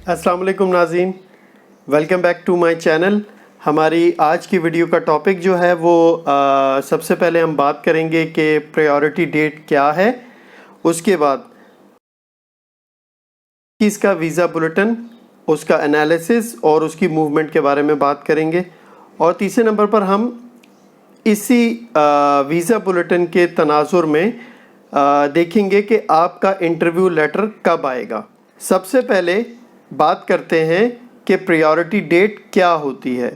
अस्सलाम वालेकुम नाज़रीन, welcome back to my channel. हमारी आज की वीडियो का टॉपिक जो है वो सबसे पहले हम बात करेंगे कि प्रायोरिटी डेट क्या है। उसके बाद इसका वीज़ा बुलेटिन, उसका एनालिसिस और उसकी मूवमेंट के बारे में बात करेंगे। और तीसरे नंबर पर हम इसी वीज़ा बुलेटिन के तनाजुर में देखेंगे कि आपका इंटरव्यू लेटर कब आएगा। सबसे पहले बात करते हैं कि प्रायोरिटी डेट क्या होती है।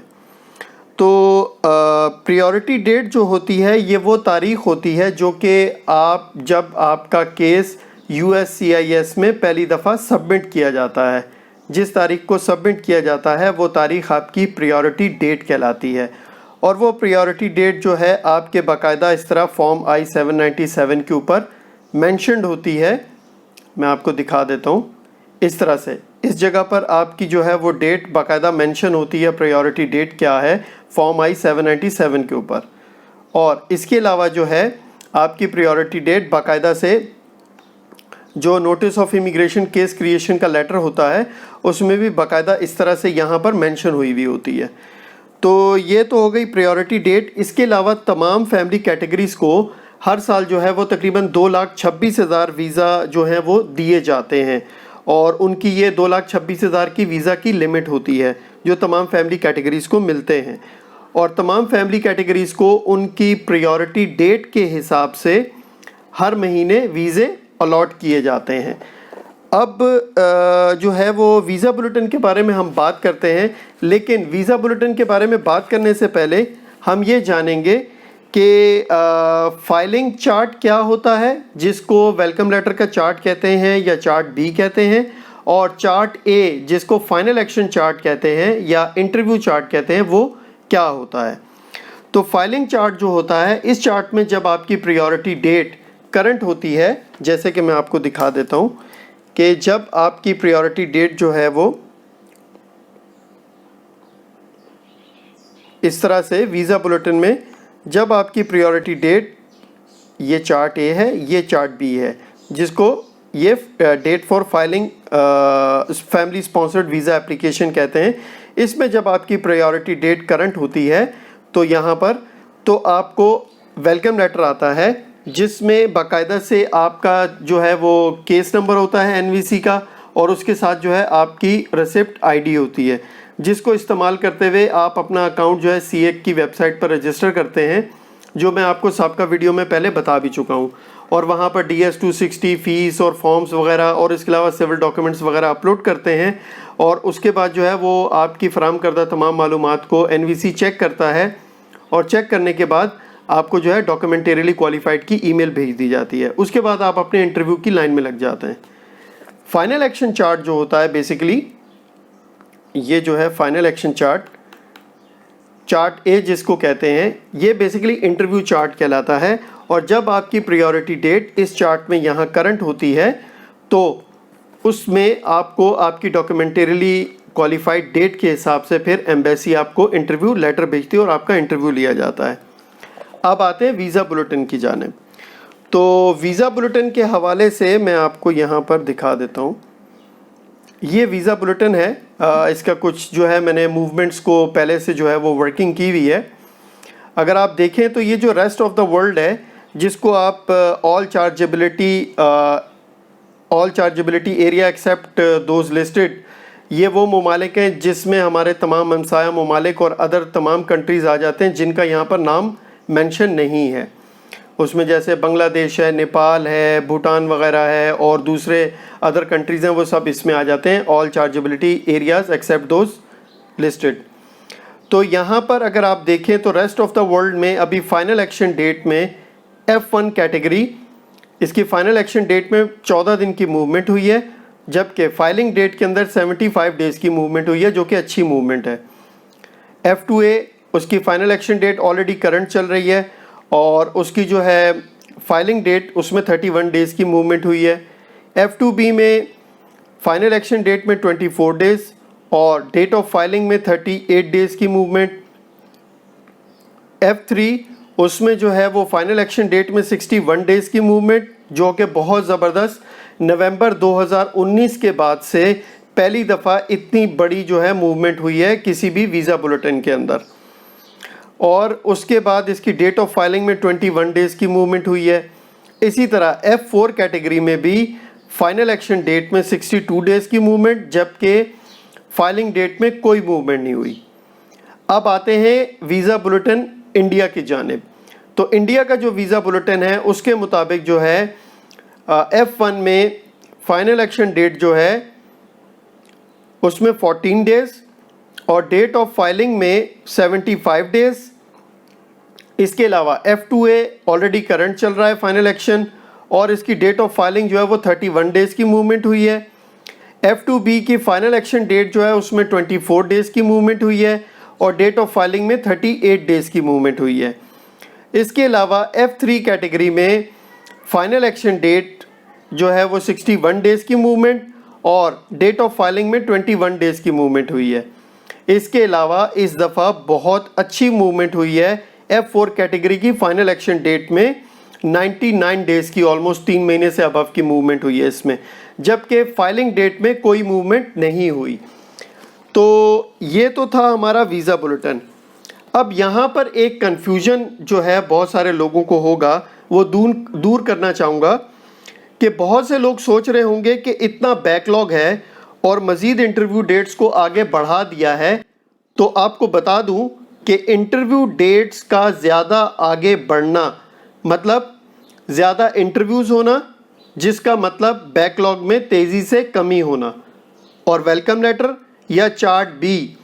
तो प्रायोरिटी डेट जो होती है ये वो तारीख़ होती है जो कि जब आपका केस USCIS में पहली दफ़ा सबमिट किया जाता है, जिस तारीख़ को सबमिट किया जाता है वो तारीख़ आपकी प्रायोरिटी डेट कहलाती है। और वो प्रायोरिटी डेट जो है आपके बाकायदा इस तरह फॉर्म I-797 के ऊपर मेंशन्ड होती है। मैं आपको दिखा देता हूँ। इस तरह से इस जगह पर आपकी जो है वो डेट बाकायदा मेंशन होती है, प्रायोरिटी डेट क्या है फॉर्म I-797 के ऊपर। और इसके अलावा जो है आपकी प्रायोरिटी डेट बाकायदा से जो notice of immigration case creation का लेटर होता है उसमें भी बाकायदा इस तरह से यहाँ पर मेंशन हुई हुई होती है। तो ये तो हो गई प्रायोरिटी डेट। इसके अलावा तमाम फैमिली कैटेगरीज़ को हर साल जो है वो तकरीबन 2,26,000 वीज़ा जो हैं वो दिए जाते हैं और उनकी ये 2,26,000 की वीज़ा की लिमिट होती है जो तमाम फैमिली कैटेगरीज़ को मिलते हैं। और तमाम फैमिली कैटेगरीज़ को उनकी प्रायोरिटी डेट के हिसाब से हर महीने वीज़े अलॉट किए जाते हैं। अब जो है वो वीज़ा बुलेटिन के बारे में हम बात करते हैं, लेकिन वीज़ा बुलेटिन के बारे में बात करने से पहले हम ये जानेंगे कि फाइलिंग चार्ट क्या होता है, जिसको वेलकम लेटर का चार्ट कहते हैं या चार्ट बी कहते हैं, और चार्ट ए जिसको फाइनल एक्शन चार्ट कहते हैं या इंटरव्यू चार्ट कहते हैं, वो क्या होता है। तो फाइलिंग चार्ट जो होता है, इस चार्ट में जब आपकी प्रायोरिटी डेट करंट होती है, जैसे कि मैं आपको दिखा देता हूँ कि जब आपकी प्रायोरिटी डेट जो है वो इस तरह से वीज़ा बुलेटिन में जब आपकी प्रायोरिटी डेट, ये चार्ट ए है, ये चार्ट बी है, जिसको ये date for filing family sponsored visa application कहते हैं। इसमें जब आपकी प्रायोरिटी डेट करंट होती है तो यहाँ पर तो आपको वेलकम लेटर आता है जिसमें बाकायदा से आपका जो है वो केस नंबर होता है NVC का, और उसके साथ जो है आपकी रिसिप्ट ID होती है, जिसको इस्तेमाल करते हुए आप अपना अकाउंट जो है CA की वेबसाइट पर रजिस्टर करते हैं, जो मैं आपको सबका वीडियो में पहले बता भी चुका हूँ। और वहाँ पर DS-260 फ़ीस और फॉर्म्स वगैरह और इसके अलावा सिविल डॉक्यूमेंट्स वगैरह अपलोड करते हैं। और उसके बाद जो है वो आपकी फराहम करदा तमाम मालूमात को NVC चेक करता है, और चेक करने के बाद आपको जो है डॉक्यूमेंटेरियली क्वालिफाइड की ईमेल भेज दी जाती है। उसके बाद आप अपने इंटरव्यू की लाइन में लग जाते हैं। फाइनल एक्शन चार्ट जो होता है, बेसिकली ये जो है final action chart, chart A जिसको कहते हैं, ये बेसिकली इंटरव्यू चार्ट कहलाता है। और जब आपकी प्रायोरिटी डेट इस चार्ट में यहाँ करंट होती है तो उसमें आपको आपकी डॉक्यूमेंटेरियली क्वालिफाइड डेट के हिसाब से फिर एम्बेसी आपको इंटरव्यू लेटर भेजती है और आपका इंटरव्यू लिया जाता है। अब आते हैं वीज़ा बुलेटिन की जानिब। तो वीज़ा बुलेटिन के हवाले से मैं आपको यहाँ पर दिखा देता हूँ। ये वीज़ा बुलेटिन है, इसका कुछ जो है मैंने मूवमेंट्स को पहले से जो है वो वर्किंग की हुई है। अगर आप देखें तो ये जो रेस्ट ऑफ द वर्ल्ड है, जिसको आप all chargeability area except those listed, ये वो ममालिक हैं जिसमें हमारे तमाम हमसाया ममालिक और अदर तमाम कंट्रीज़ आ जाते हैं जिनका यहाँ पर नाम मेंशन नहीं है। उसमें जैसे बांग्लादेश है, नेपाल है, भूटान वगैरह है और दूसरे अदर कंट्रीज़ हैं, वो सब इसमें आ जाते हैं, all chargeability areas except those listed. तो यहाँ पर अगर आप देखें तो रेस्ट ऑफ द वर्ल्ड में अभी फाइनल एक्शन डेट में F1 कैटेगरी, इसकी फाइनल एक्शन डेट में 14 दिन की मूवमेंट हुई है, जबकि फाइलिंग डेट के अंदर 75 डेज़ की मूवमेंट हुई है, जो कि अच्छी मूवमेंट है। F2A, उसकी final action date already current चल रही है और उसकी जो है फाइलिंग डेट उसमें 31 डेज़ की मूवमेंट हुई है। F2B में फाइनल एक्शन डेट में 24 डेज़ और डेट ऑफ फाइलिंग में 38 डेज़ की मूवमेंट। F3 उसमें जो है वो फाइनल एक्शन डेट में 61 डेज़ की मूवमेंट, जो कि बहुत ज़बरदस्त नवंबर 2019 के बाद से पहली दफ़ा इतनी बड़ी जो है मूवमेंट हुई है किसी भी वीज़ा बुलेटिन के अंदर। और उसके बाद इसकी डेट ऑफ फाइलिंग में 21 डेज़ की मूवमेंट हुई है। इसी तरह F4 कैटेगरी में भी फाइनल एक्शन डेट में 62 डेज़ की मूवमेंट, जबकि फाइलिंग डेट में कोई मूवमेंट नहीं हुई। अब आते हैं वीज़ा बुलेटिन इंडिया की जानिब। तो इंडिया का जो वीज़ा बुलेटिन है उसके मुताबिक जो है F1 में फाइनल एक्शन डेट जो है उसमें 14 डेज़ और डेट ऑफ फाइलिंग में 75 डेज़। इसके अलावा F2A ऑलरेडी करंट चल रहा है फाइनल एक्शन, और इसकी डेट ऑफ फाइलिंग जो है वो 31 डेज़ की मूवमेंट हुई है। F2B की फाइनल एक्शन डेट जो है उसमें 24 डेज़ की मूवमेंट हुई है और डेट ऑफ फाइलिंग में 38 डेज़ की मूवमेंट हुई है। इसके अलावा F3 कैटेगरी में फाइनल एक्शन डेट जो है वो 61 डेज़ की मूवमेंट और डेट ऑफ फाइलिंग में 21 डेज़ की मूवमेंट हुई है। इसके अलावा इस दफ़ा बहुत अच्छी मूवमेंट हुई है F4 कैटेगरी की फाइनल एक्शन डेट में 99 डेज़ की, ऑलमोस्ट 3 महीने से अबव की मूवमेंट हुई है इसमें, जबकि फाइलिंग डेट में कोई मूवमेंट नहीं हुई। तो ये तो था हमारा वीज़ा बुलेटिन। अब यहाँ पर एक कन्फ्यूजन जो है बहुत सारे लोगों को होगा, वो दूर करना चाहूँगा कि बहुत से लोग सोच रहे होंगे कि इतना बैकलॉग है और मज़ीद इंटरव्यू डेट्स को आगे बढ़ा दिया है। तो आपको बता दूं कि इंटरव्यू डेट्स का ज़्यादा आगे बढ़ना मतलब ज़्यादा इंटरव्यूज़ होना, जिसका मतलब बैकलॉग में तेज़ी से कमी होना, और वेलकम लेटर या चार्ट बी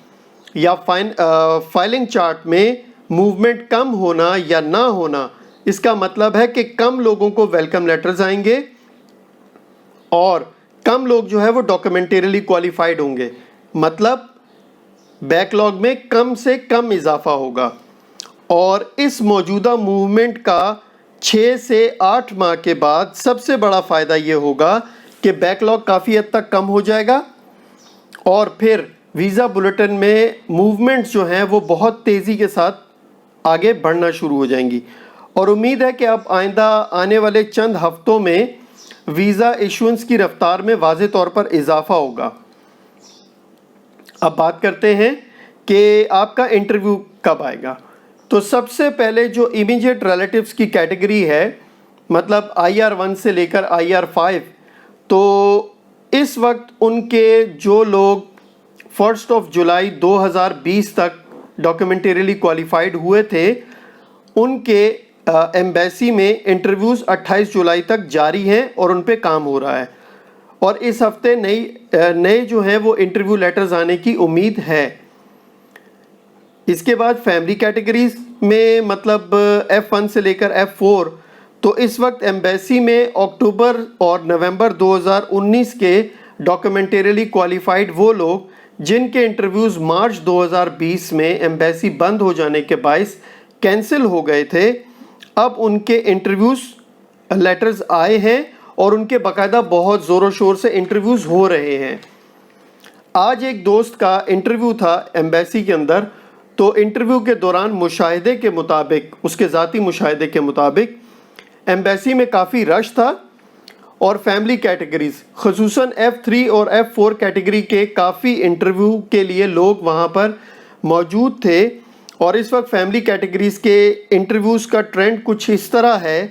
या फाइलिंग चार्ट में मूवमेंट कम होना या ना होना, इसका मतलब है कि कम लोगों को वेलकम लेटर्स आएंगे और कम लोग जो है वो डॉक्यूमेंटरीली क्वालिफाइड होंगे, मतलब बैकलॉग में कम से कम इजाफा होगा। और इस मौजूदा मूवमेंट का 6 से 8 माह के बाद सबसे बड़ा फ़ायदा ये होगा कि बैकलॉग काफ़ी हद तक कम हो जाएगा और फिर वीज़ा बुलेटिन में मूवमेंट्स जो हैं वो बहुत तेज़ी के साथ आगे बढ़ना शुरू हो जाएंगी। और उम्मीद है कि अब आइंदा आने वाले चंद हफ्तों में वीज़ा इशुएंस की रफ्तार में वाज़े तौर पर इजाफा होगा। अब बात करते हैं कि आपका इंटरव्यू कब आएगा। तो सबसे पहले जो इमीडिएट रिलेटिव्स की कैटेगरी है, मतलब IR1 से लेकर IR5, तो इस वक्त उनके जो लोग 1 जुलाई 2020 तक डॉक्यूमेंटरीली क्वालिफाइड हुए थे, उनके एम्बेसी में इंटरव्यूज़ 28 जुलाई तक जारी हैं और उन पे काम हो रहा है। और इस हफ्ते नए जो हैं वो इंटरव्यू लेटर्स आने की उम्मीद है। इसके बाद फैमिली कैटेगरीज में मतलब F1 से लेकर F4, तो इस वक्त एम्बेसी में अक्टूबर और नवंबर 2019 के डॉक्यूमेंटरीली क्वालिफाइड वो लोग जिनके इंटरव्यूज़ मार्च 2020 में एम्बेसी बंद हो जाने के बायस कैंसिल हो गए थे, अब उनके इंटरव्यूज़ लेटर्स आए हैं और उनके बाकायदा बहुत ज़ोरों शोर से इंटरव्यूज़ हो रहे हैं। आज एक दोस्त का इंटरव्यू था एम्बेसी के अंदर, तो इंटरव्यू के दौरान मुशाहिदे के मुताबिक, उसके ज़ाती मुशाहिदे के मुताबिक एम्बेसी में काफ़ी रश था और फैमिली कैटेगरीज ख़ुसूसन F3 और F4 कैटेगरी के काफ़ी इंटरव्यू के लिए लोग वहाँ पर मौजूद थे। और इस वक्त फैमिली कैटेगरीज के इंटरव्यूज़ का ट्रेंड कुछ इस तरह है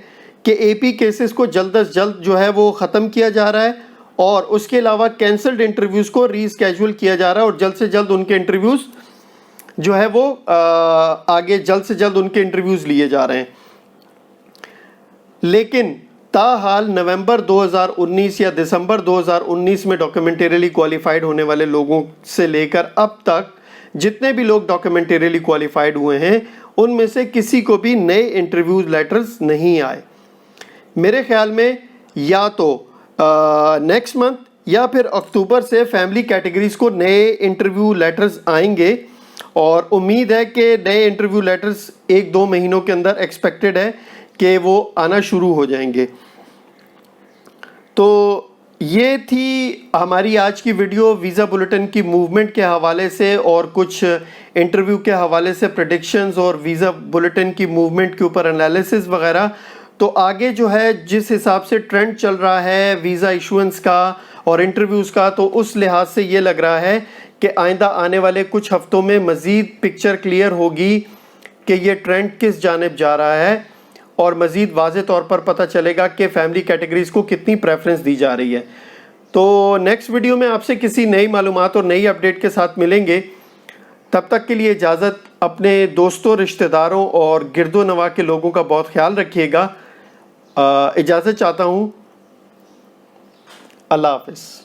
कि AP केसेस को जल्द अज जल्द जो है वो ख़त्म किया जा रहा है और उसके अलावा कैंसल्ड इंटरव्यूज़ को रीस्केड्यूल किया जा रहा है और जल्द से जल्द उनके इंटरव्यूज़ जो है वो आगे जल्द से जल्द उनके इंटरव्यूज़ लिए जा रहे हैं। लेकिन ताहाल नवंबर 2019 या दिसंबर 2019 में डॉक्यूमेंटरीली क्वालिफाइड होने वाले लोगों से लेकर अब तक जितने भी लोग डॉक्यूमेंटरीली क्वालिफाइड हुए हैं, उनमें से किसी को भी नए इंटरव्यू लेटर्स नहीं आए। मेरे ख्याल में या तो नेक्स्ट मंथ या फिर अक्टूबर से फैमिली कैटेगरीज को नए इंटरव्यू लेटर्स आएंगे और उम्मीद है कि नए इंटरव्यू लेटर्स 1-2 महीनों के अंदर एक्सपेक्टेड है कि वो आना शुरू हो जाएंगे। तो ये थी हमारी आज की वीडियो वीज़ा बुलेटिन की मूवमेंट के हवाले से और कुछ इंटरव्यू के हवाले से प्रेडिक्शंस और वीज़ा बुलेटिन की मूवमेंट के ऊपर एनालिसिस वगैरह। तो आगे जो है जिस हिसाब से ट्रेंड चल रहा है वीज़ा इशुएंस का और इंटरव्यूज़ का, तो उस लिहाज से ये लग रहा है कि आइंदा आने वाले कुछ हफ्तों में मज़ीद पिक्चर क्लियर होगी कि ये ट्रेंड किस जानिब जा रहा है और मज़ीद वाज़े तौर पर पता चलेगा कि फैमिली कैटेगरीज़ को कितनी प्रेफरेंस दी जा रही है। तो नेक्स्ट वीडियो में आपसे किसी नई मालूमात और नई अपडेट के साथ मिलेंगे। तब तक के लिए इजाज़त। अपने दोस्तों, रिश्तेदारों और गिरदो नवा के लोगों का बहुत ख्याल रखिएगा। इजाज़त चाहता हूँ। अल्लाह हाफ़िज़।